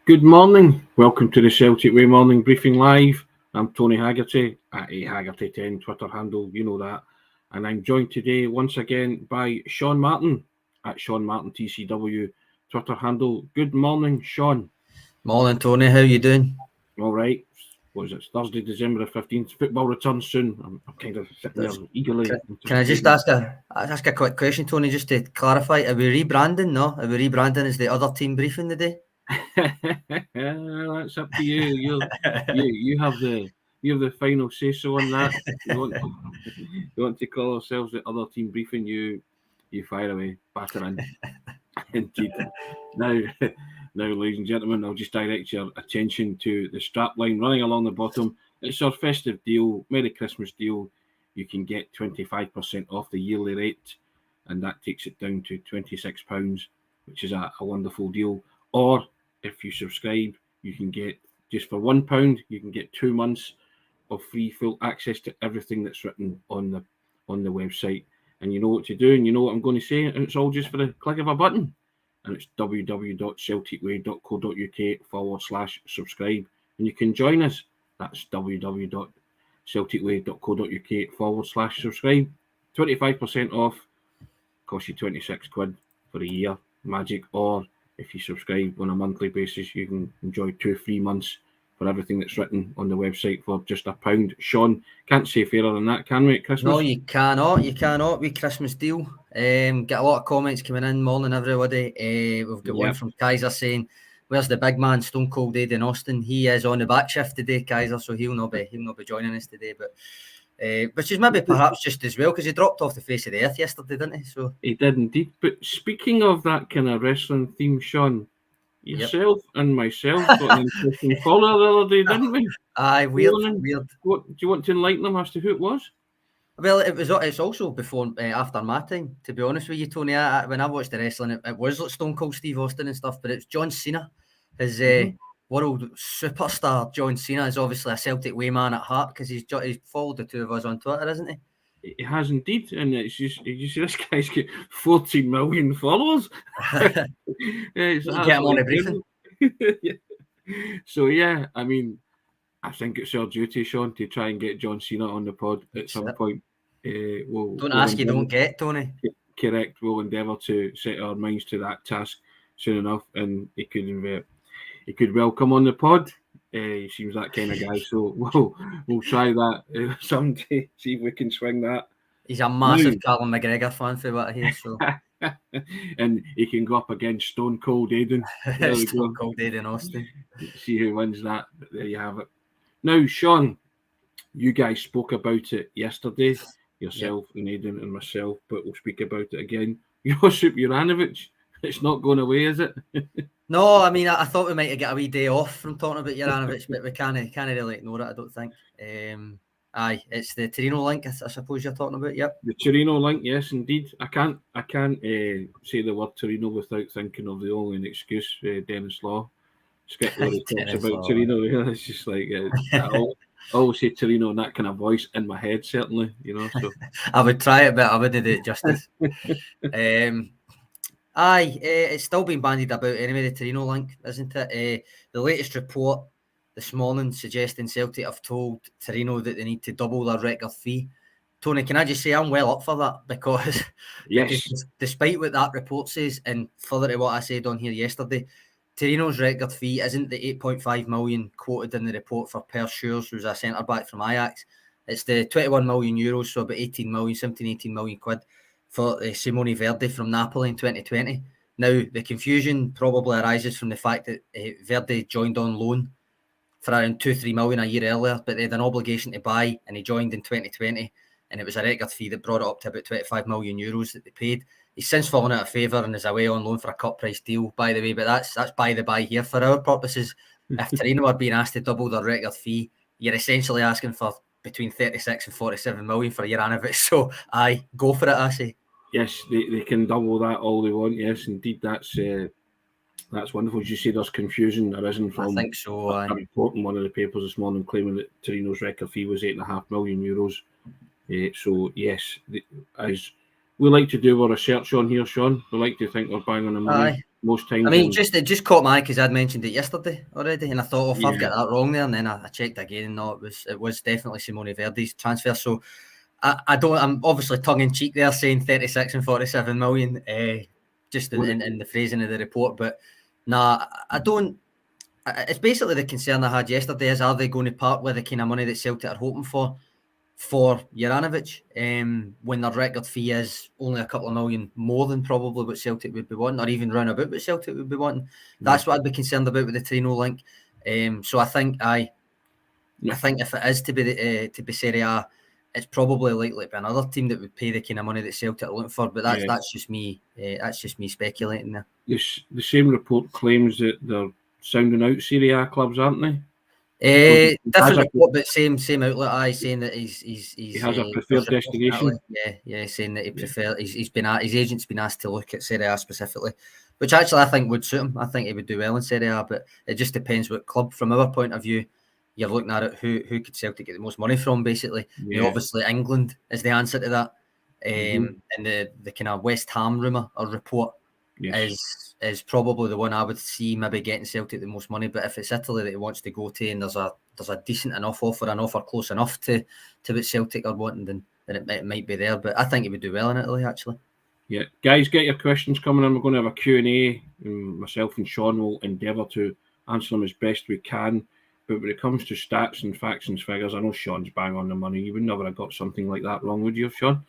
Good morning. Welcome to the Celtic Way Morning Briefing Live. I'm Tony Haggerty at Haggerty10 Twitter handle, you know that. And I'm joined today once again by Sean Martin at Sean Martin TCW Twitter handle. Good morning, Sean. Morning, Tony. How you doing? All right. What is it? Thursday, December the 15th. Football returns soon. I'm kind of sitting there eagerly. Can I just ask a quick question, Tony, just to clarify? Are we rebranding? No? Are we rebranding as the other team briefing today? That's up to you. You have the final say so on that. You want to call ourselves the other team briefing? You fire away, batter in. Indeed. Now, ladies and gentlemen, I'll just direct your attention to the strap line running along the bottom. It's our festive deal, Merry Christmas deal. You can get 25% off the yearly rate, and that takes it down to £26, which is a wonderful deal. Or if you subscribe, you can get, just for £1, you can get 2 months of free full access to everything that's written on the website. And you know what to do, and you know what I'm going to say, and it's all just for the click of a button. And it's www.celticway.co.uk/subscribe. And you can join us. That's www.celticway.co.uk/subscribe. 25% off, costs you £26 for a year, magic. Or if you subscribe on a monthly basis, you can enjoy 2 free months for everything that's written on the website for just £1. Sean, can't say fairer than that, can we, at Christmas? No, you cannot. You cannot. We Christmas deal. Get a lot of comments coming in. Morning, everybody. We've got one from Kaiser saying, "Where's the big man, Stone Cold Ed in Austin?" He is on the back shift today, Kaiser, so he'll not be joining us today. But which is maybe perhaps just as well, because he dropped off the face of the earth yesterday, didn't he? So he did indeed. But speaking of that kind of wrestling theme, Sean, yourself and myself got an interesting follow the other day, didn't we? Aye, weird. What do you want to enlighten them as to who it was? Well, it's also before after my time, to be honest with you, Tony. When I watched the wrestling, it was like Stone Cold Steve Austin and stuff, but it's John Cena. His world superstar John Cena is obviously a Celtic Way man at heart, because he's followed the two of us on Twitter, isn't he? He has indeed, and it's just, you see, this guy's got 14 million followers. Get him on a briefing. So yeah, I mean, I think it's our duty, Sean, to try and get John Cena on the pod at some point. Don't ask, you don't get, Tony. Correct. We'll endeavour to set our minds to that task soon enough, and he could well come on the pod. He seems that kind of guy, so we'll try that someday. See if we can swing that. He's a massive Callum McGregor fan, for what I hear. So, and he can go up against Stone Cold Aiden. Stone Cold Aiden Austin. See who wins that. But there you have it. Now, Sean, you guys spoke about it yesterday, yourself and Aiden and myself, but we'll speak about it again. Josip Juranovic, it's not going away, is it? No, I mean, I thought we might get a wee day off from talking about Juranovic, but we can't really ignore it, I don't think. Aye, it's the Torino link, I suppose you're talking about. Yep, the Torino link, yes, indeed. I can't say the word Torino without thinking of the only excuse, Dennis Law. Skip where he talks about Torino. It's just like I always say Torino in that kind of voice in my head, certainly. So I would try it, but I wouldn't do it justice. It's still been bandied about anyway, the Torino link, isn't it? The latest report this morning suggesting Celtic have told Torino that they need to double their record fee. Tony, can I just say I'm well up for that, because despite what that report says, and further to what I said on here yesterday, Torino's record fee isn't the 8.5 million quoted in the report for Per Schurz, who's a centre-back from Ajax. It's the 21 million euros, so about 18 million quid for Simone Verdi from Napoli in 2020. Now, the confusion probably arises from the fact that Verdi joined on loan for around 2-3 million a year earlier, but they had an obligation to buy, and he joined in 2020, and it was a record fee that brought it up to about 25 million euros that they paid. He's since fallen out of favour and is away on loan for a cut price deal, by the way, but that's by the by here. For our purposes, if Torino are being asked to double their record fee, you're essentially asking for between 36 and 47 million for Juranovic. So, go for it, I say. Yes, they can double that all they want. Yes, indeed, that's wonderful. As you say, there's confusion arisen from, I think so, a report in one of the papers this morning claiming that Torino's record fee was €8.5 million. So, yes, as we like to do our research on here, Sean, we like to think we're bang on the money. most times. I mean, it just caught my eye because I'd mentioned it yesterday already, and I thought, if I've Yeah. got that wrong there, and then I checked again, and no, it was definitely Simone Verdi's transfer. So I'm obviously tongue in cheek there, saying 36 and 47 million, just in the phrasing of the report. But nah, I don't. It's basically the concern I had yesterday: is are they going to part with the kind of money that Celtic are hoping for Juranovic, when their record fee is only a couple of million more than probably what Celtic would be wanting, or even round about what Celtic would be wanting. That's what I'd be concerned about with the Torino link. So I think I think if it is to be Serie A, it's probably likely to be another team that would pay the kind of money that Celtic are looking for. But that's just me. That's just me speculating there. The same report claims that they're sounding out Serie A clubs, aren't they? Different report, but same outlet. Saying that he has a preferred destination. Yeah, saying that he prefer. He's been his agent's been asked to look at Serie A specifically, which actually I think would suit him. I think he would do well in Serie A, but it just depends what club. From our point of view, you're looking at it. Who could Celtic get the most money from? Basically, obviously England is the answer to that. And the kind of West Ham rumour or report is probably the one I would see maybe getting Celtic the most money. But if it's Italy that he wants to go to, and there's a decent enough offer, an offer close enough to what Celtic are wanting, then it might be there. But I think he would do well in Italy, actually. Yeah, guys, get your questions coming in. We're going to have a Q&A, and myself and Sean will endeavour to answer them as best we can. But when it comes to stats and facts and figures, I know Sean's bang on the money. You would never have got something like that wrong, would you, Sean?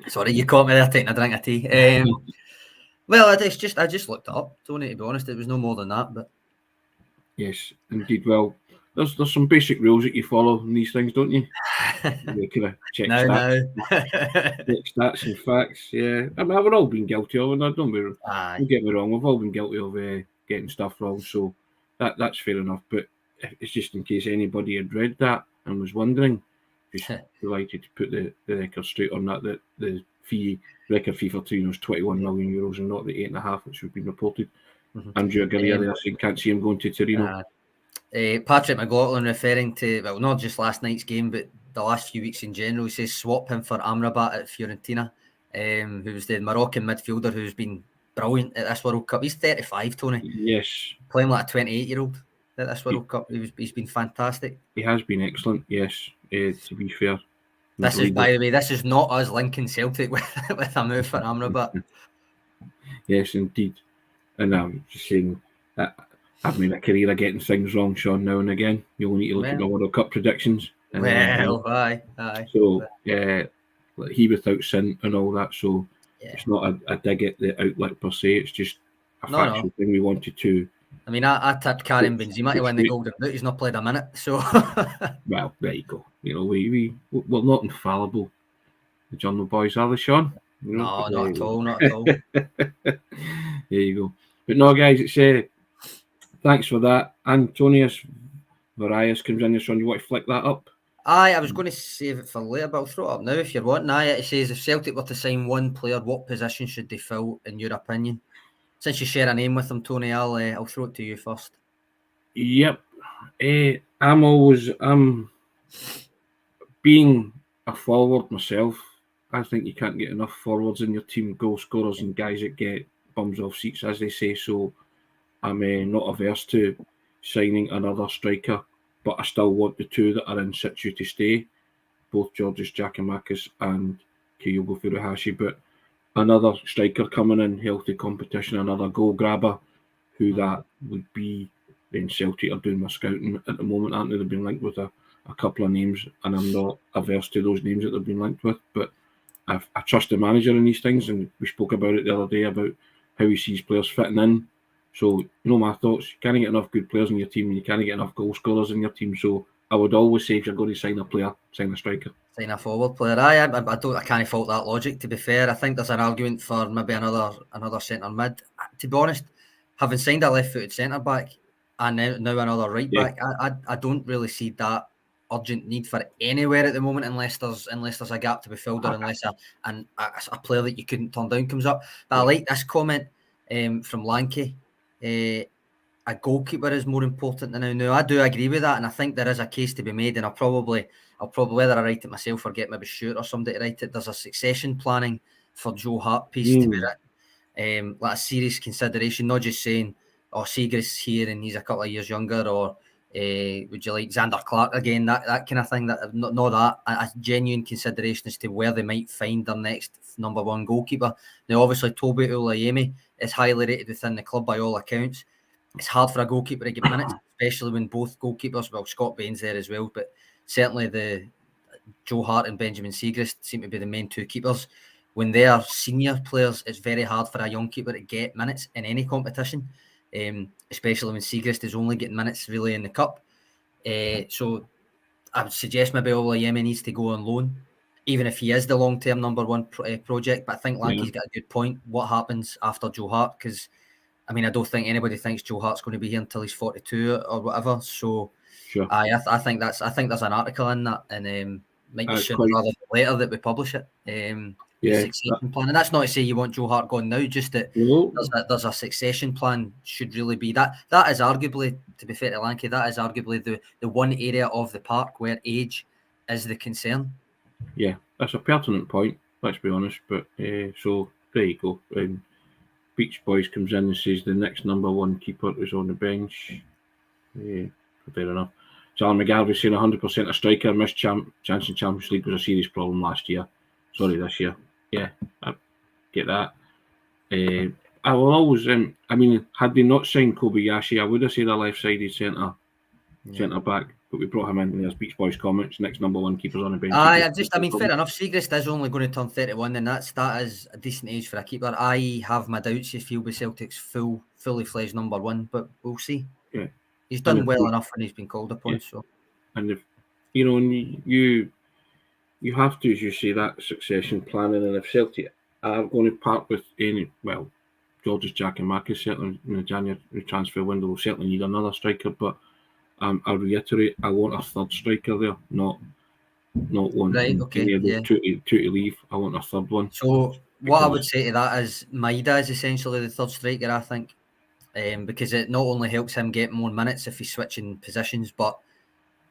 Sorry, you caught me there taking a drink of tea. Well, I just looked it up, Tony, to be honest. It was no more than that. But yes, indeed. Well, there's some basic rules that you follow in these things, don't you? You kind of check stats and facts. Yeah, I mean, we've all been guilty of it. Don't get me wrong. We've all been guilty of getting stuff wrong. So that's fair enough. But it's just in case anybody had read that and was wondering. Just delighted to put the record straight on that the record fee for Torino is 21 million euros and not the 8.5, which has been reported. Andrew Aguirre there saying can't see him going to Torino. Patrick McLaughlin referring to, well, not just last night's game, but the last few weeks in general. He says swap him for Amrabat at Fiorentina, who's the Moroccan midfielder who's been brilliant at this World Cup. He's 35, Tony. Yes. Playing like a 28-year-old at this World Cup. He's been fantastic. He has been excellent, yes, to be fair. This is, by the way, this is not us linking Celtic with a move for Amrabat. Yes, indeed. And I'm just saying that I've made a career of getting things wrong, Sean, now and again. You only need to look at my World Cup predictions. Aye. So, he without sin and all that. So, it's not a dig at the outlet per se. It's just a factual thing we wanted to. I mean, I tipped Karim Benzema to win the Golden Boot. He's not played a minute, so. Well, there you go. You know, we're not infallible. The Journal boys are they, Sean? No, not at all. There you go. But no, guys, it's thanks for that. Antonius Varias comes in here, Sean. You want to flick that up? Aye, I was going to save it for later, but I'll throw it up now if you're wanting. Aye, it says if Celtic were to sign one player, what position should they fill, in your opinion? Since you share a name with them, Tony, I'll throw it to you first. Yep. I'm being a forward myself. I think you can't get enough forwards in your team, goal scorers and guys that get bums off seats, as they say. So I'm not averse to signing another striker, but I still want the two that are in situ to stay, both Georgios Giakoumakis and Kyogo Furuhashi. But another striker coming in, healthy competition, another goal grabber, who that would be. Then Celtic are doing my scouting at the moment, aren't they? They've been linked with a couple of names, and I'm not averse to those names that they've been linked with. But I trust the manager in these things, and we spoke about it the other day about how he sees players fitting in. So, you know my thoughts. You can't get enough good players in your team, and you can't get enough goal scorers in your team. So I would always say if you're going to sign a player, sign a striker. Sign a forward player. I can't fault that logic, to be fair. I think there's an argument for maybe another centre mid. To be honest, having signed a left-footed centre back and now another right back, I don't really see that urgent need for anywhere at the moment unless there's a gap to be filled or unless a player that you couldn't turn down comes up. But I like this comment from Lanky. A goalkeeper is more important than now. No, I do agree with that, and I think there is a case to be made. And I'll probably whether I write it myself or get maybe Stuart or somebody to write it. There's a succession planning for Joe Hart piece to be written. like a serious consideration, not just saying, oh, Seagrass here and he's a couple of years younger, or would you like Xander Clark again, that kind of thing. That not that a genuine consideration as to where they might find their next number one goalkeeper. Now, obviously, Toby Ulayemi is highly rated within the club by all accounts. It's hard for a goalkeeper to get minutes, especially when both goalkeepers, well, Scott Bain's there as well, but certainly the Joe Hart and Benjamin Seagrass seem to be the main two keepers. When they are senior players, it's very hard for a young keeper to get minutes in any competition, especially when Seagrass is only getting minutes really in the cup. So I would suggest maybe Olayemi needs to go on loan, even if he is the long-term number one project. But I think Lanky's got a good point. What happens after Joe Hart? Because, I mean, I don't think anybody thinks Joe Hart's going to be here until he's 42 or whatever. So Sure. I think there's an article in that, and might be sooner rather than later that we publish it. Succession plan, and that's not to say you want Joe Hart gone now, just that there's a succession plan should really be that. That is arguably, to be fair to Lanky, that is arguably the one area of the park where age is the concern. Yeah, that's a pertinent point, let's be honest. But so there you go. Beach Boys comes in and says the next number one keeper is on the bench. Fair enough. Charlie McGarvey saying 100% a striker. Missed chance in Champions League was a serious problem last year. Sorry, this year. Yeah, I get that. I will always. I mean, had they not signed Kobayashi, I would have said a left-sided centre back. But we brought him in, and there's Beach Boys comments. Next number one keeper's on the bench. Fair enough. Seagrass is only going to turn 31, and that is a decent age for a keeper. I have my doubts if he'll be Celtic's fully fledged number one, but we'll see. Yeah. He's done well enough when he's been called upon. Yeah. So, and if you have to, as you say, that succession planning, and if Celtic are going to part with George's Jack and Marcus certainly in the January transfer window will certainly need another striker. But I'll reiterate, I want a third striker there, not one. Right. Okay. Two to leave. I want a third one. So what I would say to that is Maeda is essentially the third striker, I think. Because it not only helps him get more minutes if he's switching positions, but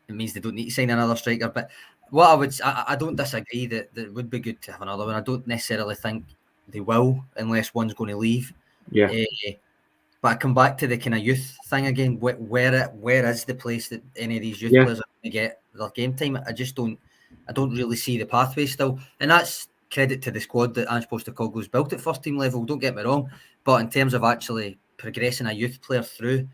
it means they don't need to sign another striker. But what I don't disagree that it would be good to have another one. I don't necessarily think they will unless one's going to leave. Yeah. But I come back to the kind of youth thing again. Where is the place that any of these youth players are going to get their game time? I don't really see the pathway still, and that's credit to the squad that Ange Postecoglou's built at first team level. Don't get me wrong, but in terms of actually progressing a youth player through,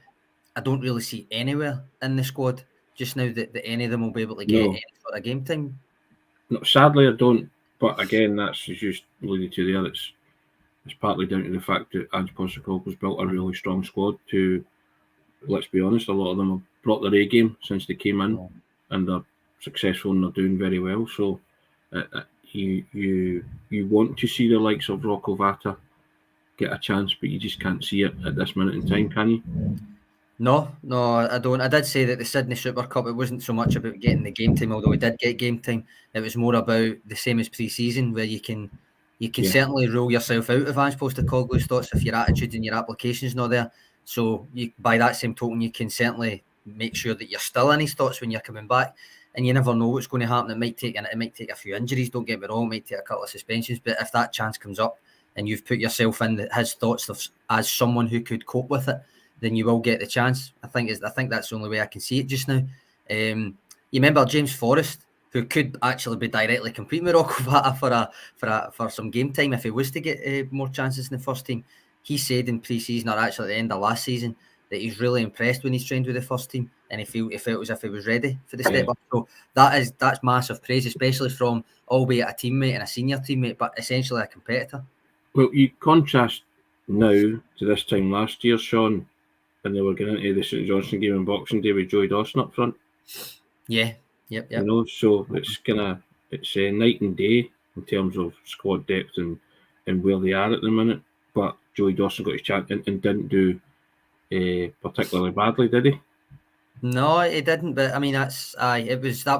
I don't really see anywhere in the squad just now that any of them will be able to get any sort of game time. No, sadly, I don't. But again, that's just alluded to there. It's partly down to the fact that Ange Postecoglou's built a really strong squad. Let's be honest, a lot of them have brought their A game since they came in, and they're successful and they're doing very well. So you want to see the likes of Rocco Vata get a chance, but you just can't see it at this minute in time, can you? No, I don't. I did say that the Sydney Super Cup, it wasn't so much about getting the game time, although we did get game time. It was more about the same as pre-season, where you can certainly rule yourself out of Ange Postecoglou's thoughts if your attitude and your application's not there. So by that same token, you can certainly make sure that you're still in his thoughts when you're coming back. And you never know what's going to happen. It might take a few injuries. Don't get me wrong. It might take a couple of suspensions. But if that chance comes up, and you've put yourself in his thoughts as someone who could cope with it, then you will get the chance. I think that's the only way I can see it just now. You remember James Forrest, who could actually be directly competing with Rocco Vata for some game time if he was to get more chances in the first team. He said in pre-season, or actually at the end of last season, that he's really impressed when he's trained with the first team, and he felt as if he was ready for the step up. So that's massive praise, especially from albeit a teammate and a senior teammate, but essentially a competitor. Well, you contrast now to this time last year, Sean, when they were getting into the St Johnstone game in Boxing Day with Joey Dawson up front. Yeah, yep. So it's night and day in terms of squad depth and where they are at the minute. But Joey Dawson got his chance and didn't do particularly badly, did he? No, he didn't. But I mean, that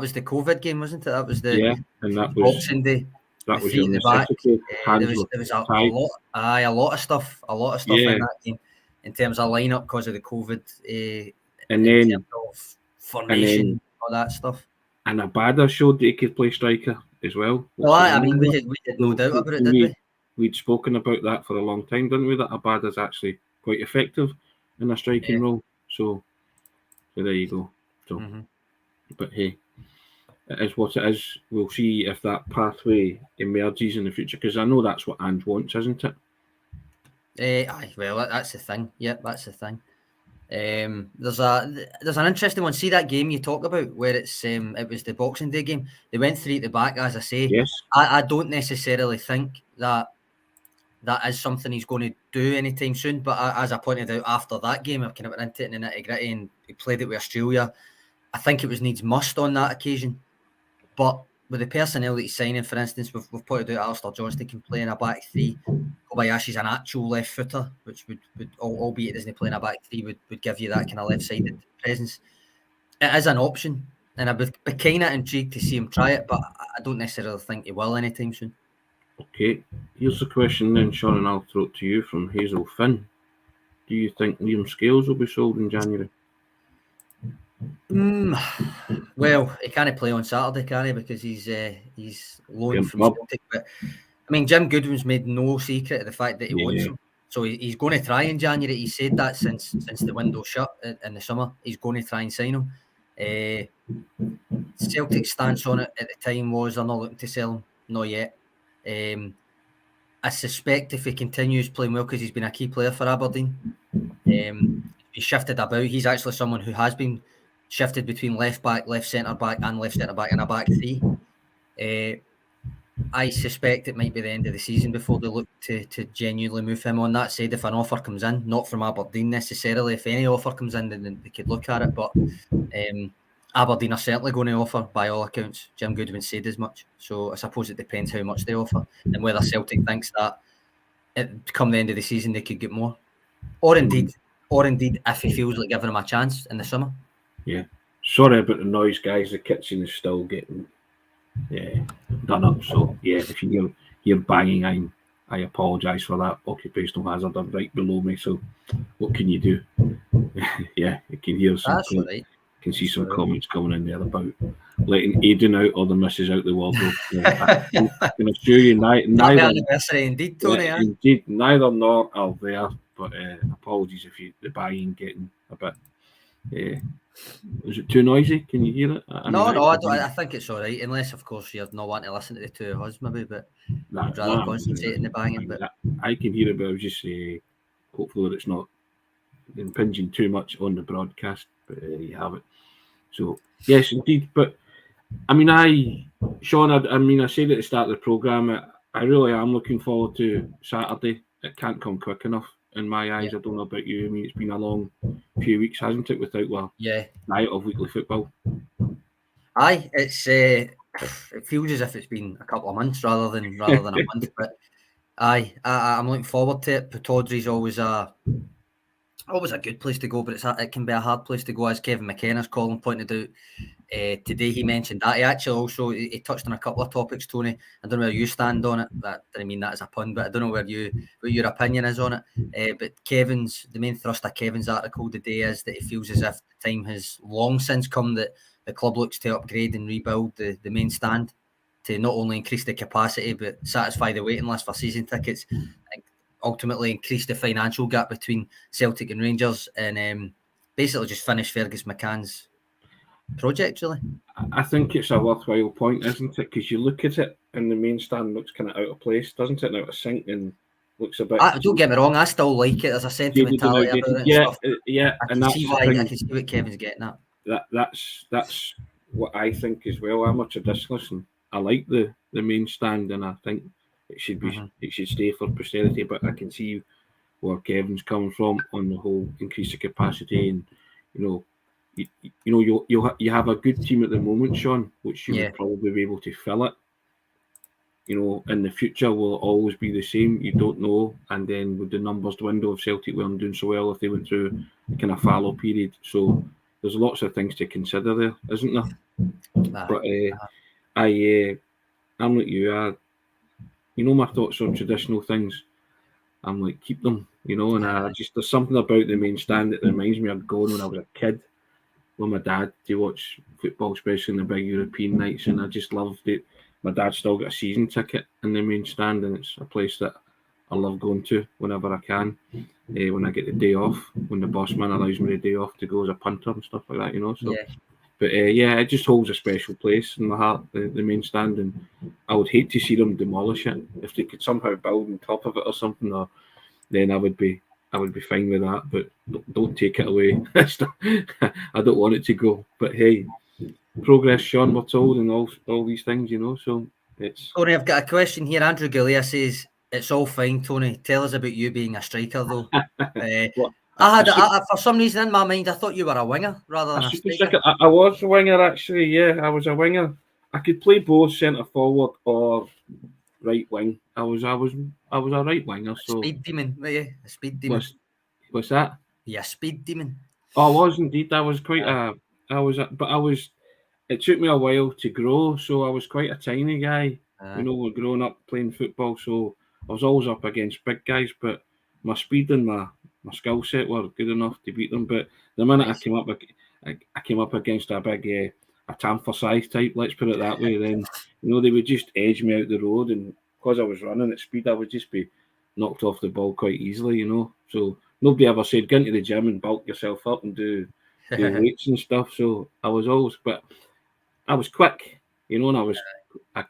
was the COVID game, wasn't it? That was the and that was Boxing Day. That was your necessity. There was a lot of stuff in that game in terms of lineup because of the COVID, and then in terms of formation, all that stuff. And Abada showed that he could play striker as well. Well, I mean, we had no doubt about it, did we? we'd spoken about that for a long time, didn't we? That Abad is actually quite effective in a striking role. So there you go. So, but hey, it is what it is. We'll see if that pathway emerges in the future, because I know that's what Ange wants, isn't it? Aye, well, that's the thing. Yep, that's the thing. There's an interesting one. See that game you talk about where it was the Boxing Day game. They went 3 at the back, as I say. Yes. I don't necessarily think that is something he's going to do anytime soon. But as I pointed out after that game, I've kind of went into it in the nitty gritty, and he played it with Australia. I think it was needs must on that occasion. But with the personnel that he's signing, for instance, we've pointed out Alistair Johnston can play in a back three. Kobayashi's an actual left footer, which would albeit doesn't play in a back three, would give you that kind of left sided presence. It is an option, and I'd be kind of intrigued to see him try it, but I don't necessarily think he will anytime soon. Okay, here's the question then, Sean, and I'll throw it to you from Hazel Finn. Do you think Liam Scales will be sold in January? Well, he can't play on Saturday, can he? Because he's loaned from Celtic. But I mean, Jim Goodwin's made no secret of the fact that he wants him. So he's going to try in January. He said that since the window shut in the summer. He's going to try and sign him. Celtic's stance on it at the time was they're not looking to sell him. Not yet. I suspect if he continues playing well, because he's been a key player for Aberdeen, he's shifted about. He's actually someone who has been shifted between left back, left centre back, and left centre back in a back three. I suspect it might be the end of the season before they look to genuinely move him on. That said, if an offer comes in, not from Aberdeen necessarily, if any offer comes in, then they could look at it. But Aberdeen are certainly going to offer, by all accounts. Jim Goodwin said as much. So I suppose it depends how much they offer and whether Celtic thinks that come the end of the season they could get more. Or indeed, if he feels like giving him a chance in the summer. Yeah. Sorry about the noise, guys. The kitchen is still getting done up. So, yeah, if you hear banging, I apologise for that. Occupational hazard. I'm right below me. So, what can you do? Yeah, you can hear some. That's all right. Can see some comments coming in there about letting Aidan out or the missus out the wardrobe. I can assure you, neither anniversary indeed, Tony. Indeed, neither nor are there. But apologies if the buying getting a bit. Is it too noisy? Can you hear it? I think it's all right, unless of course you're not wanting to listen to the two of us, maybe. But I'd rather concentrate in the banging. But I can hear it, but I was just hopefully that it's not impinging too much on the broadcast. But you have it. So yes, indeed. But I mean, Sean, I said at the start of the programme, I really am looking forward to Saturday. It can't come quick enough in my eyes. I don't know about you. I mean, it's been a long few weeks, hasn't it, without night of weekly football? Aye, it's it feels as if it's been a couple of months rather than a month. But I'm looking forward to it. Pataudry's always a good place to go, but it can be a hard place to go, as Kevin McKenna's column pointed out. Today he mentioned that. He actually also he touched on a couple of topics, Tony. I don't know where you stand on it. That didn't mean that as a pun, but I don't know what your opinion is on it. But the main thrust of Kevin's article today is that he feels as if the time has long since come that the club looks to upgrade and rebuild the main stand to not only increase the capacity but satisfy the waiting list for season tickets, and ultimately increase the financial gap between Celtic and Rangers, and basically just finish Fergus McCann's project, really. I think it's a worthwhile point, isn't it? Because you look at it and the main stand looks kind of out of place, doesn't it? Out of sync and looks a bit. Don't get me wrong, I still like it. There's a sentimentality about it. Yeah, I can see what Kevin's getting at. That's what I think as well. I'm a traditionalist and I like the main stand, and I think it should be it should stay for posterity. But I can see where Kevin's coming from on the whole increase of capacity, and you have a good team at the moment, Sean, which you would probably be able to fill it. In the future, will it always be the same? You don't know. And then with the numbers dwindle, if Celtic weren't doing so well, if they went through a kind of fallow period. So there's lots of things to consider there, isn't there? But I'm like you. My thoughts on traditional things. I'm like, keep them, and there's something about the main stand that reminds me of going when I was a kid with my dad to watch football, especially in the big European nights, and I just loved it. My dad still got a season ticket in the main stand, and it's a place that love going to whenever I can. When I get the day off, when the boss man allows me the day off to go as a punter and stuff like that, you know. So, but it just holds a special place in my heart, the main stand, and I would hate to see them demolish it. If they could somehow build on top of it or something, then I would be fine with that. But don't take it away. I don't want it to go. But hey, progress, Sean, we're told, and all these things, you know. So it's. Tony, I've got a question here. Andrew Galea says it's all fine. Tony, tell us about you being a striker, though. For some reason in my mind, I thought you were a winger rather than a striker. I was a winger, actually. Yeah, I was a winger. I could play both centre forward or right wing. I was a right winger. So speed demon, were you? A speed demon. What's that? Yeah, speed demon. I was indeed. I was quite It took me a while to grow, so I was quite a tiny guy. You know, we're growing up playing football, so I was always up against big guys. But my speed and my skill set were good enough to beat them. But the minute I came up against a big a Tamfer size type, let's put it that way, then they would just edge me out the road, and because I was running at speed, I would just be knocked off the ball quite easily, you know. So nobody ever said go into the gym and bulk yourself up and do weights and stuff. So I was quick, you know, and I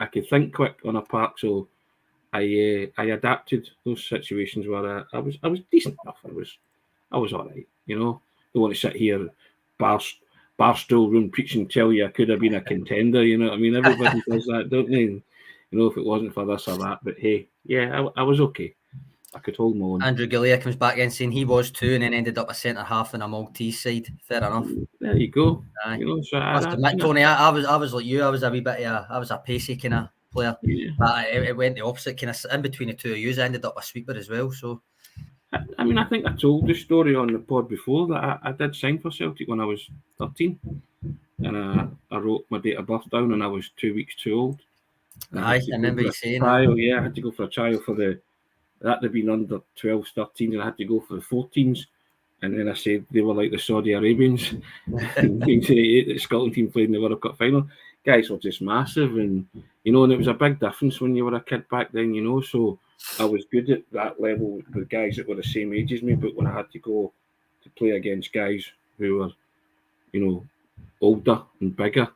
could think quick on a park. So I adapted those situations where I was decent enough. I was all right, you know. Don't want to sit here barstool room preaching, tell you I could have been a contender, you know what I mean? Everybody does that, don't they? You know, if it wasn't for this or that. But hey, yeah, I was okay. I could hold my own. Andrew Galea comes back in saying he was too, and then ended up a centre half in a Maltese side. Fair enough. There you go. You know, so Tony, I was like you. I was a wee bit. I was a pacey kind of player. Yeah. But it went the opposite. Kind of in between the two of you, I ended up a sweeper as well. So. I mean, I think I told the story on the pod before that I did sign for Celtic when I was 13, and I wrote my date of birth down, and I was 2 weeks too old. I remember you saying trial. Yeah, I had to go for a trial for that had been under 12s, 13s, and I had to go for the 14s. And then I said they were like the Saudi Arabians. In 1988, the Scotland team played in the World Cup final. Guys were just massive, and and it was a big difference when you were a kid back then, you know. So I was good at that level with guys that were the same age as me. But when I had to go to play against guys who were, older and bigger,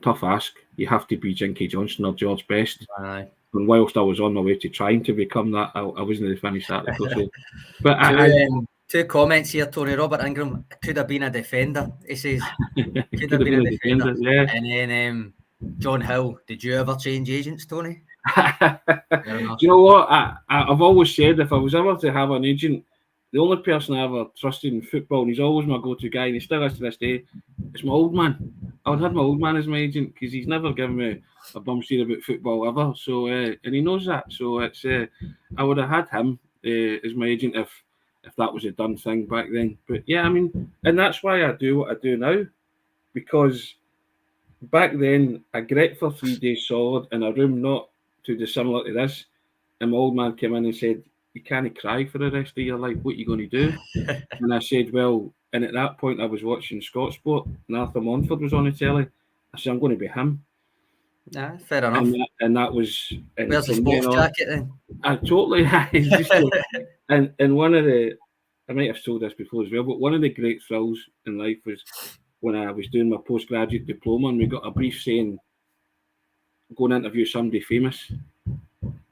tough ask. You have to be Jinky Johnson or George Best. Aye. And whilst I was on my way to trying to become that, I wasn't the finished article. So, but two comments here, Tony. Robert Ingram could have been a defender. He says could have been a defender. Yeah. And then John Hill. Did you ever change agents, Tony? Do you know what? I've always said if I was ever to have an agent, the only person I ever trusted in football, and he's always my go-to guy, and he still is to this day, it's my old man. I would have my old man as my agent because he's never given me a bum steer about football ever. So, and he knows that. So it's I would have had him as my agent if that was a done thing back then. But yeah, I mean, and that's why I do what I do now, because back then I grew for 3 days solid in a room not too dissimilar to this, and my old man came in and said, "You can't cry for the rest of your life. What are you going to do?" And I said, "Well," and at that point I was watching Scott Sport, and Arthur Montford was on the telly. I said, "I'm going to be him." Yeah, fair enough. And that was. Where's the sports jacket then? I totally. and one of the, I might have told this before as well, but one of the great thrills in life was when I was doing my postgraduate diploma, and we got a brief saying, "Go and interview somebody famous,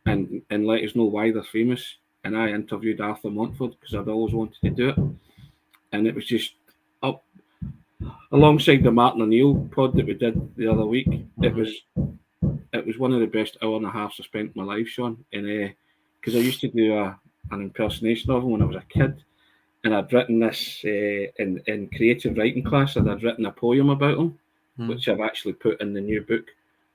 and let us know why they're famous." And I interviewed Arthur Montford because I'd always wanted to do it, and it was just up alongside the Martin O'Neill pod that we did the other week. It was one of the best hour and a half I spent in my life, Sean. And because I used to do an impersonation of him when I was a kid, and I'd written this in creative writing class. I'd written a poem about him, which I've actually put in the new book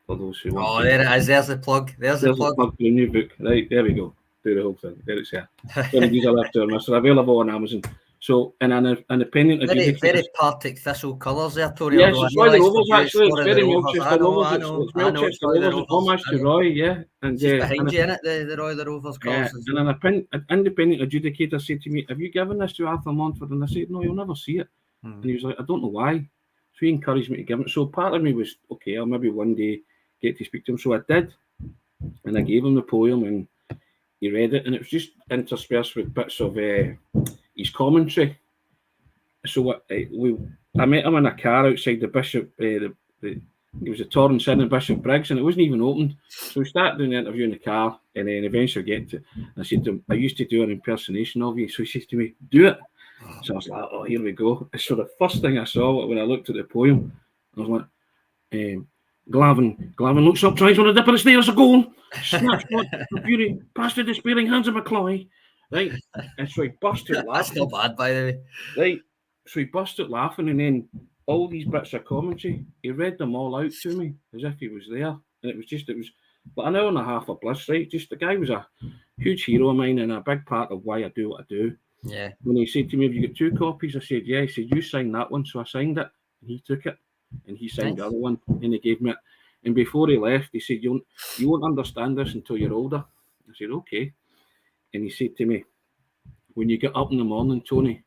for those who want. Oh, there it is. There's the plug. There's the plug for the new book. Right, there we go. Do the whole thing. There it's here. These are left over. So available on Amazon. So, and an independent very Partick Thistle colours there, Tony. Yes, it's Roy the Rovers actually. It's very Manchester Rovers. It's Manchester Rovers. Homage to Roy, yeah. And behind you in it, the Roy the Rovers colours. Yeah. And an independent adjudicator said to me, "Have you given this to Arthur Montford?" And I said, "No, you'll never see it." And he was like, "I don't know why." So he encouraged me to give it. So part of me was, okay, I'll maybe one day get to speak to him. So I did, and I gave him the poem, and he read it, and it was just interspersed with bits of his commentary. So I met him in a car outside the Bishop. It was a Torrance Inn in Bishop Briggs, and it wasn't even opened. So we started doing the interview in the car, and then eventually get to. I said to him, "I used to do an impersonation of you." So he says to me, "Do it." So I was like, "Oh, here we go." So the first thing I saw when I looked at the poem, I was like, Glavin looks up, tries on a dip of the stairs, a goal, snapshot of beauty, past the despairing hands of McCloy. Right, and so he burst out laughing. That's not bad, by the way. Right, so he burst out laughing, and then all these bits of commentary, he read them all out to me as if he was there, and it was like an hour and a half of bliss. Right, just the guy was a huge hero of mine and a big part of why I do what I do. Yeah. When he said to me, "Have you got 2 copies?" I said, "Yeah." He said, "You sign that one." So I signed it, and he took it, and he signed the other one, and he gave me it. And before he left, he said, "You won't understand this until you're older." I said, "Okay." And he said to me, "When you get up in the morning, Tony,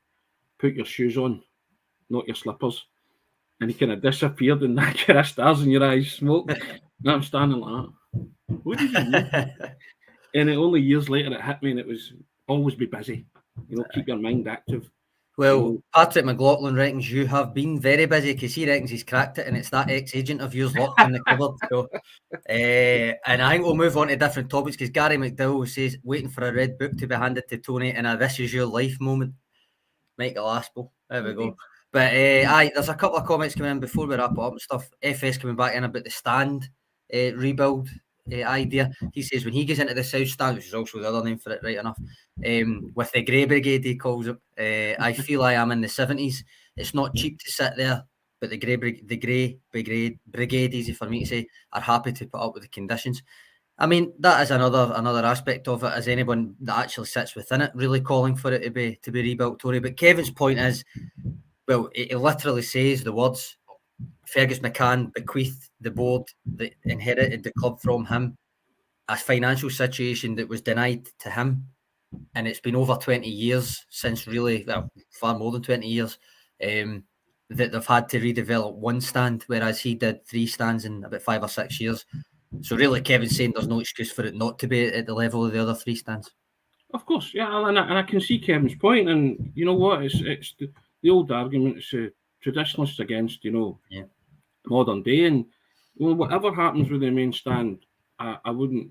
put your shoes on, not your slippers." And he kind of disappeared, and that kind of stars in your eyes, smoke. And I'm standing like that. What did you mean? And only years later it hit me, and it was always be busy. Keep your mind active. Well, Patrick McLaughlin reckons you have been very busy because he reckons he's cracked it, and it's that ex-agent of yours locked in the cupboard. So, and I think we'll move on to different topics because Gary McDowell says waiting for a red book to be handed to Tony in a "This Is Your Life" moment. Michael Aspel, there we go. But there's a couple of comments coming in before we wrap it up and stuff. FS coming back in about the stand rebuild idea. He says when he goes into the South Stand, which is also the other name for it, right enough, with the Grey Brigade, he calls it. I feel I am in the 70s. It's not cheap to sit there, but the Grey Brigade, easy for me to say, are happy to put up with the conditions. I mean, that is another aspect of it. As anyone that actually sits within it really calling for it to be rebuilt, Tory? But Kevin's point is, well, it literally says the words, Fergus McCann bequeathed the board that inherited the club from him, a financial situation that was denied to him. And it's been over 20 years since far more than 20 years, that they've had to redevelop one stand, whereas he did 3 stands in about 5 or 6 years. So really, Kevin's saying there's no excuse for it not to be at the level of the other 3 stands. Of course, yeah, and I can see Kevin's point, and you know what? It's the old argument. It's traditionalists against modern day, and whatever happens with the main stand, I wouldn't.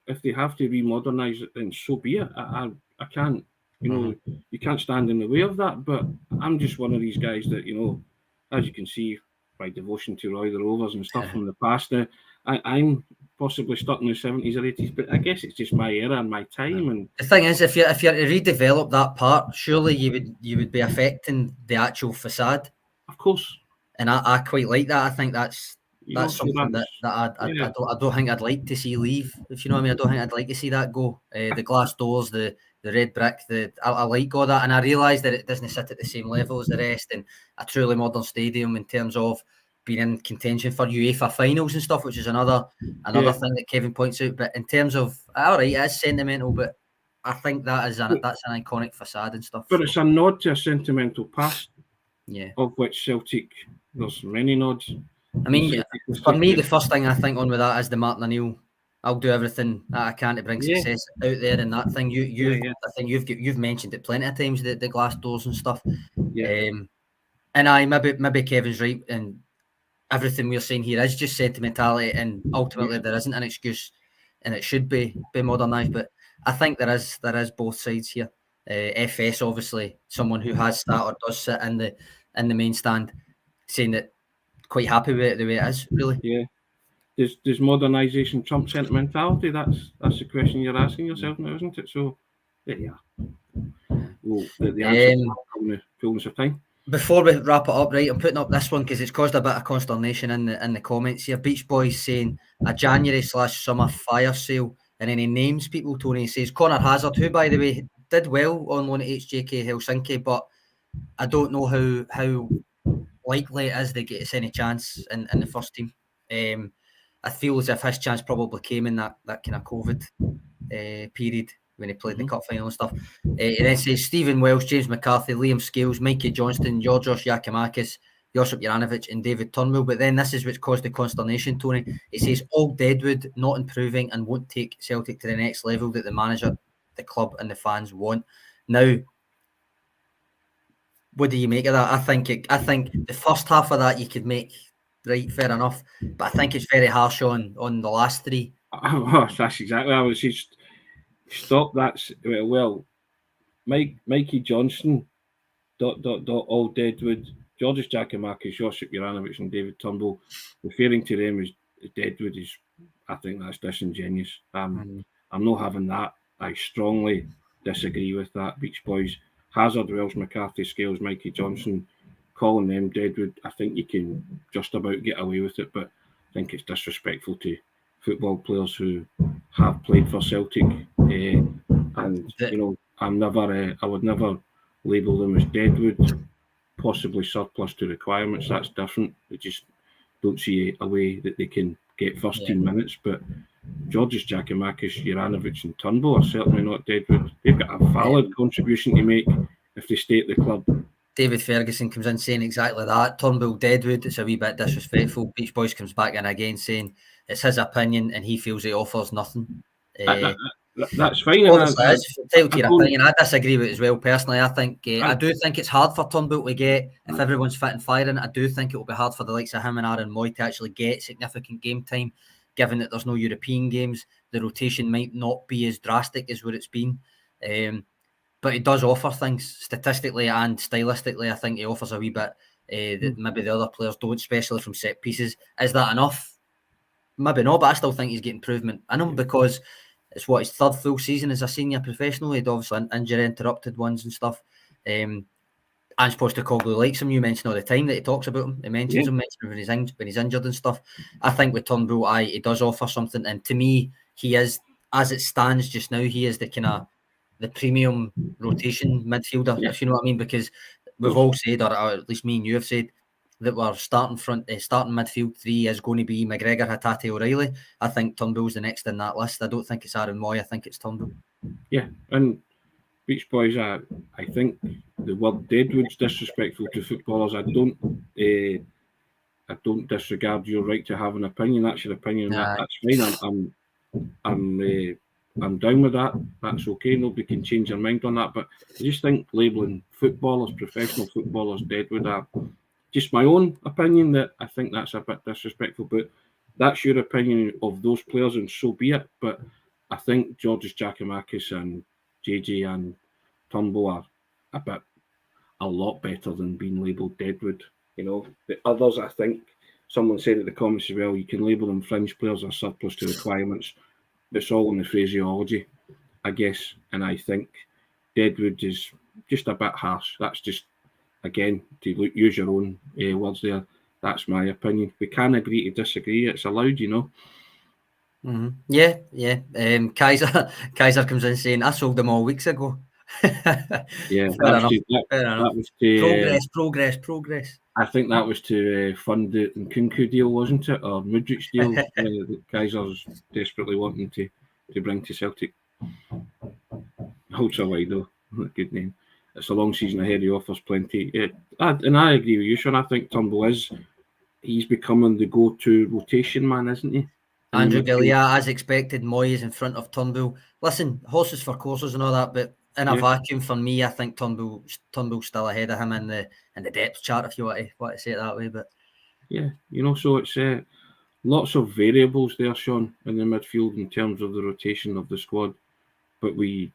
If they have to remodernise it, then so be it. I can't. You can't stand in the way of that. But I'm just one of these guys that as you can see by devotion to Roy the Rovers and stuff from the past. Now, I'm possibly stuck in the 70s or 80s, but I guess it's just my era and my time. And the thing is, if you're to redevelop that part, surely you would be affecting the actual facade. Of course. And I quite like that. I think that's something that I don't think I'd like to see leave. If you know what I mean, I don't think I'd like to see that go. The glass doors, the red brick, I like all that, and I realise that it doesn't sit at the same level as the rest. And a truly modern stadium in terms of being in contention for UEFA finals and stuff, which is another thing that Kevin points out. But in terms of, all right, it is sentimental, but I think that's an iconic facade and stuff. But it's a nod to a sentimental past, of which Celtic, there's many nods. I mean, for me, the first thing I think on with that is the Martin O'Neill. I'll do everything that I can to bring success out there, and that thing I think you've mentioned it plenty of times, the glass doors and stuff. And maybe Kevin's right, and everything we're saying here is just sentimentality, and ultimately there isn't an excuse, and it should be modernised. But I think there is both sides here. FS obviously someone who has sat or does sit in the main stand, saying that quite happy with it the way it is, really. Yeah. Does modernisation trump sentimentality? That's the question you're asking yourself now, isn't it? So there you are. Well, the answer will come in the fullness of time. Before we wrap it up, right, I'm putting up this one because it's caused a bit of consternation in the comments here. Beach Boys saying a January/summer fire sale, and then he names people. Tony says Connor Hazard, who by the way did well on loan at HJK Helsinki, but I don't know how likely it is they get us any chance in the first team. I feel as if his chance probably came in that kind of COVID period when he played the cup final and stuff. It then says Stephen Welsh, James McCarthy, Liam Scales, Mikey Johnston, Georgios Yakimakis, Josip Juranovic and David Turnbull. But then this is what's caused the consternation, Tony. It says all deadwood, not improving and won't take Celtic to the next level that the manager, the club and the fans want. Now, what do you make of that? I think the first half of that you could make right, fair enough. But I think it's very harsh on the last three. Oh, that's exactly. I was just stop that. Well, Mikey Johnson, ... all deadwood. Georges Giakoumakis, Josip Juranovic, and David Turnbull. Referring to them as deadwood is, I think that's disingenuous. I'm not having that. I strongly disagree with that. Beach Boys, Hazard, Wells, McCarthy, Scales, Mikey Johnson, calling them deadwood. I think you can just about get away with it, but I think it's disrespectful to football players who have played for Celtic. And you know, I would never label them as deadwood, possibly surplus to requirements. That's different. They just don't see a way that they can get first team minutes. But Georges Giakoumakis, Juranovic and Turnbull are certainly not deadwood. They've got a valid contribution to make if they stay at the club. David Ferguson comes in saying exactly that. Turnbull deadwood, it's a wee bit disrespectful. Beach Boys comes back in again saying it's his opinion and he feels he offers nothing. That's fine. I disagree with it as well. Personally, I think I do think it's hard for Turnbull to get, if everyone's fit and firing. I do think it will be hard for the likes of him and Aaron Moy to actually get significant game time, given that there's no European games. The rotation might not be as drastic as what it's been, but it does offer things statistically and stylistically. I think he offers a wee bit that maybe the other players don't, especially from set pieces. Is that enough? Maybe not, but I still think he's getting improvement in him because it's his third full season as a senior professional. He'd obviously injury interrupted ones and stuff. Ange Postecoglou likes him. You mention all the time that he talks about him. He mentions him when he's injured and stuff. I think with Turnbull, he does offer something. And to me, he is, as it stands just now, he is the kind of the premium rotation midfielder, if you know what I mean. Because we've all said, or at least me and you have said, that we're starting midfield three is going to be McGregor, Hatate, O'Reilly. I think Turnbull's the next in that list. I don't think it's Aaron Moy. I think it's Turnbull. Yeah, and Beach Boys, I think the word deadwood's disrespectful to footballers. I don't disregard your right to have an opinion. That's your opinion. That's fine. I'm down with that. That's okay. Nobody can change their mind on that. But I just think labelling footballers, professional footballers, deadwood are just my own opinion, that I think that's a bit disrespectful. But that's your opinion of those players, and so be it. But I think Georges Giakoumakis and JJ and Turnbull are a lot better than being labelled deadwood. You know, the others, I think someone said in the comments as well, you can label them fringe players or surplus to requirements. It's all in the phraseology, I guess. And I think deadwood is just a bit harsh. That's just, again, to use your own words there, that's my opinion. We can agree to disagree. It's allowed, you know. Mm-hmm. Yeah. Kaiser comes in saying, I sold them all weeks ago. Yeah, that was to progress. I think that was to fund the Nkunku deal, wasn't it? Or Mudrik's deal that Kaiser's desperately wanting to bring to Celtic. Ultra wide though, good name. It's a long season ahead. He offers plenty. And I agree with you, Sean. I think Turnbull he's becoming the go-to rotation man, isn't he? Andrew Gallia, as expected, Moy is in front of Turnbull. Listen, horses for courses and all that, but in a vacuum for me, I think Turnbull's still ahead of him in the depth chart, if you want to say it that way. But yeah, you know, so it's lots of variables there, Sean, in the midfield in terms of the rotation of the squad. But we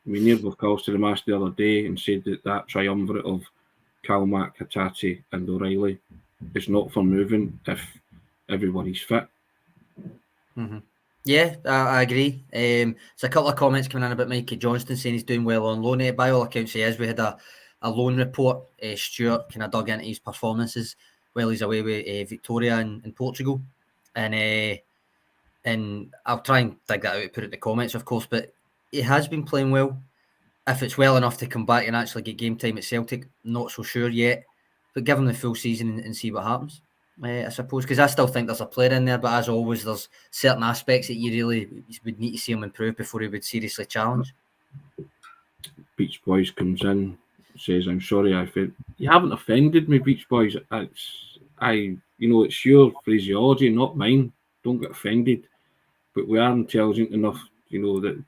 neared with calls to the mast the other day and said that triumvirate of Kalmak, Hatate and O'Reilly is not for moving if everybody's fit. Mm-hmm. Yeah, I agree. There's a couple of comments coming in about Mikey Johnston saying he's doing well on loan. By all accounts, he is. We had a loan report. Stuart kind of dug into his performances while he's away with Victoria in Portugal. And I'll try and dig that out, put it in the comments, of course. But he has been playing well. If it's well enough to come back and actually get game time at Celtic, not so sure yet. But give him the full season and see what happens. I suppose, because I still think there's a player in there, but as always, there's certain aspects that you really would need to see him improve before he would seriously challenge. Beach Boys comes in. says, "I'm sorry, you haven't offended me, Beach Boys. It's your phraseology, not mine. Don't get offended. But we are intelligent enough, that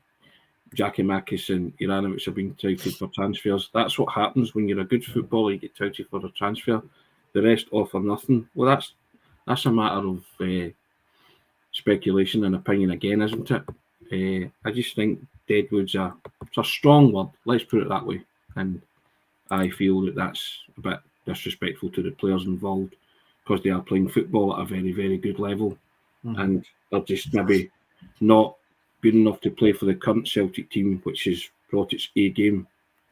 Jackie and Juranovic have been touted for transfers. That's what happens when you're a good footballer. You get touted for a transfer. The rest offer nothing. Well, that's a matter of speculation and opinion again, isn't it? I just think Deadwood's it's a strong word. Let's put it that way. And I feel that that's a bit disrespectful to the players involved because they are playing football at a very, very good level, and they're just maybe not good enough to play for the current Celtic team, which has brought its A game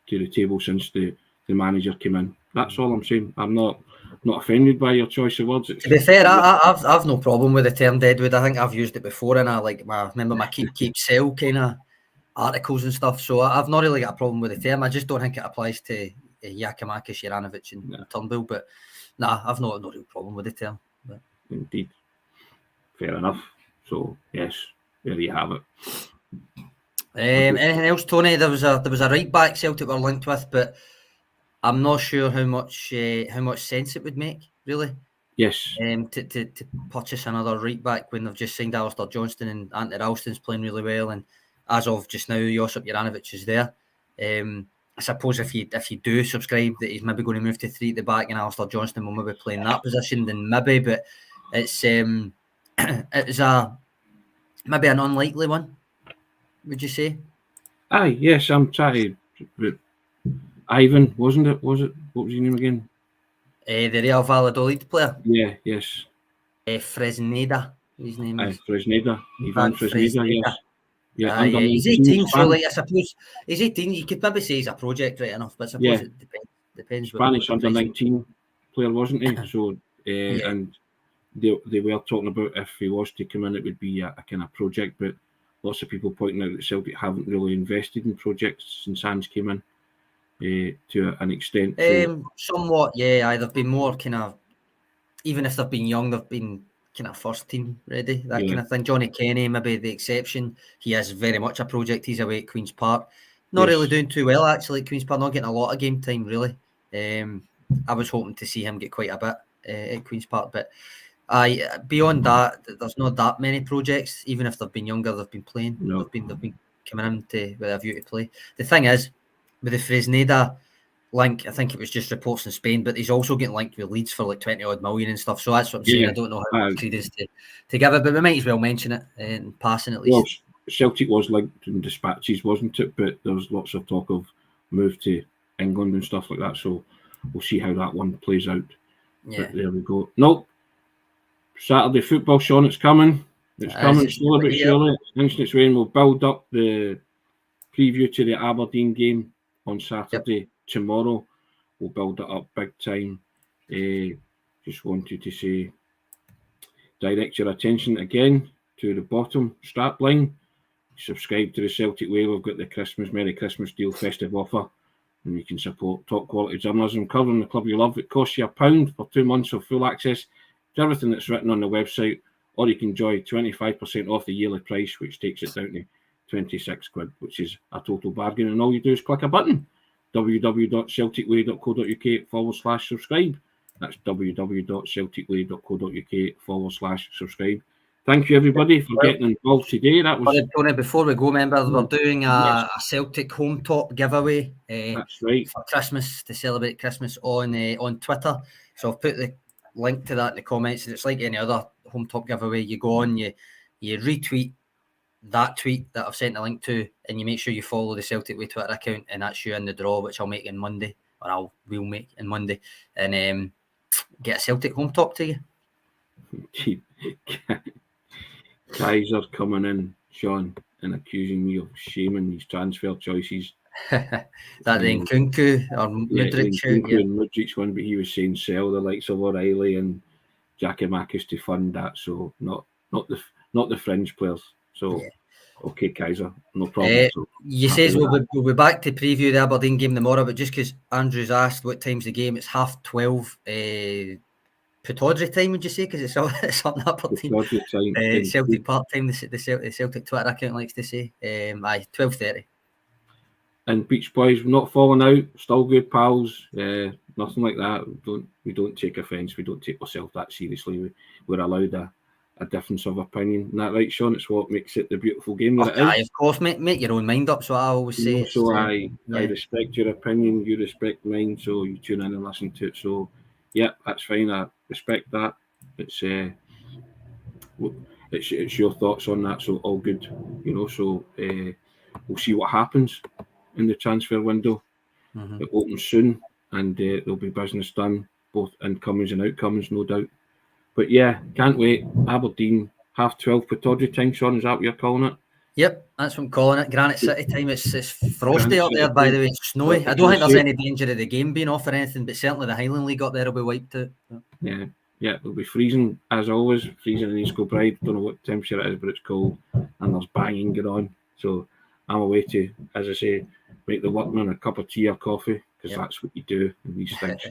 to the table since the manager came in. That's all I'm saying. I'm not offended by your choice of words. To be fair, I've no problem with the term Deadwood. I think I've used it before, and I remember my keep sell kind of articles and stuff. So I've not really got a problem with the term. I just don't think it applies to Giakoumakis, Juranovic, and Turnbull. But I've no real problem with the term. But. Indeed, fair enough. So yes, there you have it. Anything else, Tony? There was a right back Celtic were linked with, but I'm not sure how much sense it would make, really. Yes. To purchase another right back when they've just signed Alistair Johnston and Anthony Ralston's playing really well, and as of just now, Josip Juranovic is there. I suppose if you do subscribe that he's maybe going to move to 3 at the back and Alistair Johnston will maybe play in that position, then maybe. But it's it's maybe an unlikely one. Would you say? Aye, yes, I'm trying. Ivan, wasn't it? Was it? What was his name again? The Real Valladolid player. Yeah, yes. Fresneda, his name is. Fresneda. Ivan Fresneda, yes. Yeah, he's 18, so I suppose he's 18. You could maybe say he's a project right enough, but I suppose it depends. Spanish under 19 player, wasn't he? So, and they were talking about if he was to come in, it would be a kind of project. But lots of people pointing out that Celtic haven't really invested in projects since Hans came in to an extent. Somewhat, yeah. They've been more kind of, even if they've been young, they've been kind of first team ready, that kind of thing. Johnny Kenny, maybe the exception. He is very much a project. He's away at Queen's Park. Not really doing too well, actually, at Queen's Park. Not getting a lot of game time, really. I was hoping to see him get quite a bit at Queen's Park. But beyond that, there's not that many projects. Even if they've been younger, they've been playing. No. They've been coming in with a view to play. The thing is, with the Fresneda link, I think it was just reports in Spain, but he's also getting linked with Leeds for like 20 odd million and stuff. So that's what I'm saying. I don't know how much credence to give it, but we might as well mention it in passing at least. Well, Celtic was linked in dispatches, wasn't it? But there was lots of talk of move to England and stuff like that. So we'll see how that one plays out. Yeah. But there we go. Nope. Saturday football, Sean, it's coming. It's coming slowly but surely. Inching its way, and we'll build up the preview to the Aberdeen game on Saturday. Yep. Tomorrow we'll build it up big time. Just wanted to say, direct your attention again to the bottom strap line. Subscribe to the Celtic Way. We've got the Merry Christmas deal festive offer, and you can support top quality journalism covering the club you love. It costs you £1 for 2 months of full access to everything that's written on the website, or you can enjoy 25% off the yearly price, which takes it down to £26, which is a total bargain. And all you do is click a button. www.celticway.co.uk/subscribe. That's www.celticway.co.uk/subscribe. Thank you, everybody, for getting involved today. That was Tony. Before we go, remember we're doing a Celtic home top giveaway. That's right, for Christmas, to celebrate Christmas on Twitter. So I've put the link to that in the comments. And it's like any other home top giveaway. You go on, you retweet that tweet that I've sent the link to, and you make sure you follow the Celtic Way Twitter account, and that's you in the draw, which I'll make on Monday, or we'll make on Monday, and get a Celtic home top to you. Kaiser coming in, Sean, and accusing me of shaming these transfer choices. That the Nkunku or Mudryk and Mudryk's one, but he was saying sell the likes of O'Reilly and Giakoumakis to fund that, so not the fringe players. So okay, Kaiser, no problem. You says we'll be back to preview the Aberdeen game tomorrow, but just because Andrew's asked what time's the game, it's 12:30. Pittodrie time, would you say? Because it's on Aberdeen. Celtic Park time, the Celtic Twitter account likes to say. 12:30. And Beach Boys, not falling out, still good pals, nothing like that. We don't take offence, we don't take ourselves that seriously. We're allowed a difference of opinion. Isn't that right, Sean? It's what makes it the beautiful game that it is. Of course, make your own mind up. So I always say. So I respect your opinion, you respect mine, so you tune in and listen to it. So, yeah, that's fine. I respect that. It's your thoughts on that, so all good, So we'll see what happens in the transfer window. It opens soon, and there'll be business done, both incomings and outcomes, no doubt. But yeah, can't wait. Aberdeen, 12:30 Pittodrie time, Sean, is that what you're calling it? Yep, that's what I'm calling it. Granite City time. It's frosty up there, by the way. It's snowy. I don't think there's any danger of the game being off or anything, but certainly the Highland League up there will be wiped out. Yeah, it'll be freezing, as always. Freezing in East Kilbride. Don't know what temperature it is, but it's cold, and there's banging going on. So I'm away to, as I say, make the workman a cup of tea or coffee, because that's what you do in these things.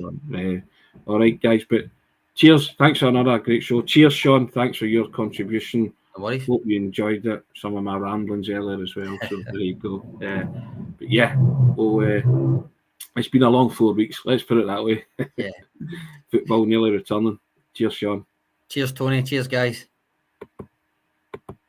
All right, guys, but cheers. Thanks for another great show. Cheers, Sean. Thanks for your contribution. No worries. Hope you enjoyed it. Some of my ramblings earlier as well. So there you go. But yeah, it's been a long 4 weeks. Let's put it that way. Yeah. Football nearly returning. Cheers, Sean. Cheers, Tony. Cheers, guys.